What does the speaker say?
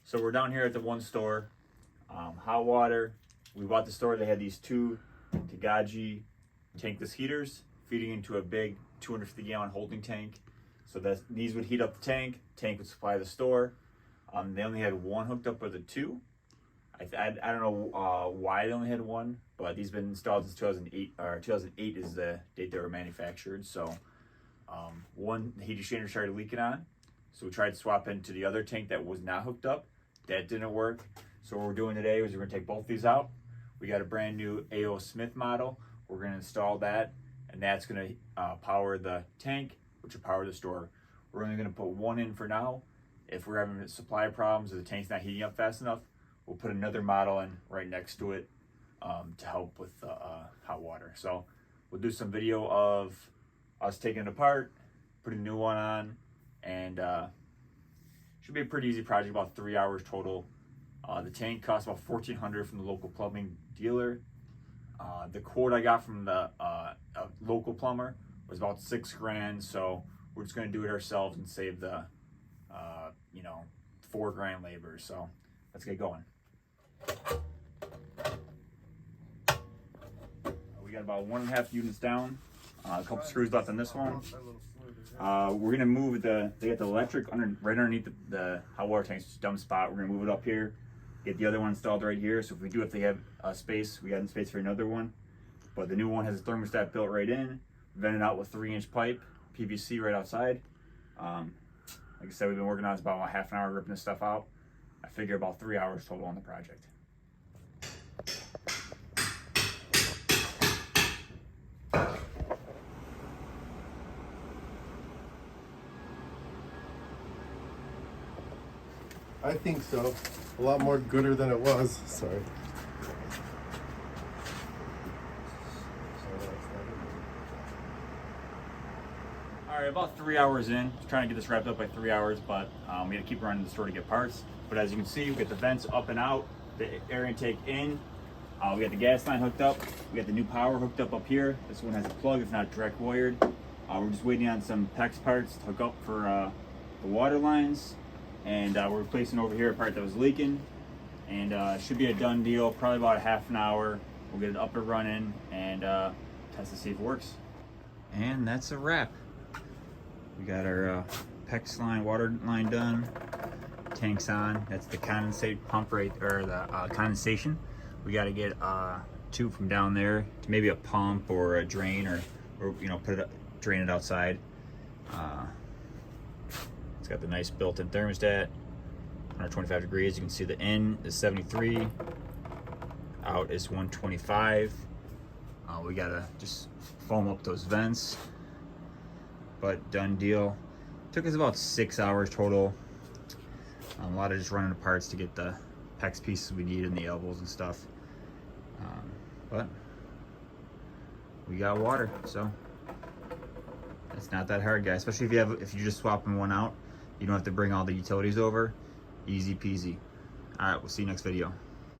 So we're down here at the one store, hot water. We bought the store, they had these two Tagaji tankless heaters feeding into a big 250 gallon holding tank. So that these would heat up the tank would supply the store. They only had one hooked up with the two. I don't know why they only had one, but these have been installed since 2008, or 2008 is the date they were manufactured. So one heat exchanger started leaking on. So we tried to swap into the other tank that was not hooked up. That didn't work. So what we're doing today is we're gonna take both these out. We got a brand new AOSmith model. We're gonna install that, and that's gonna power the tank, which will power the store. We're only gonna put one in for now. If we're having supply problems or the tank's not heating up fast enough, we'll put another model in right next to it to help with hot water. So we'll do some video of us taking it apart, putting a new one on, and should be a pretty easy project, about 3 hours total. The tank costs about $1,400 from the local plumbing dealer. The quote I got from the local plumber was about $6 grand, so we're just gonna do it ourselves and save the $4 grand labor. So let's get going. We got about 1.5 units down, a couple screws left on this one. We're gonna move they got the electric right underneath the hot water tank's just a dumb spot. We're gonna move it up here, get the other one installed right here. So if we do have to have space, we got space for another one. But the new one has a thermostat built right in, vented out with 3-inch pipe, PVC right outside. Like I said, we've been working on this about a half an hour ripping this stuff out. I figure about 3 hours total on the project. I think so. A lot more gooder than it was. Sorry. All right, about 3 hours in. Just trying to get this wrapped up by 3 hours, but we got to keep running to the store to get parts. But as you can see, we got the vents up and out, the air intake in. We got the gas line hooked up. We got the new power hooked up here. This one has a plug, if not direct wired. We're just waiting on some PEX parts to hook up for the water lines. And we're replacing over here a part that was leaking. And it should be a done deal, probably about a half an hour. We'll get it up and running and test to see if it works. And that's a wrap. We got our PEX line, water line done. Tank's on. That's the condensate pump rate, or the condensation. We got to get a tube from down there to maybe a pump or a drain, or drain it outside. It's got the nice built-in thermostat, 125 degrees. You can see the in is 73, out is 125. We gotta just foam up those vents, but done deal. Took us about 6 hours total. A lot of just running the parts to get the PEX pieces we need and the elbows and stuff. But we got water, so it's not that hard, guys. Especially if you're just swapping one out. You don't have to bring all the utilities over. Easy peasy. All right, we'll see you next video.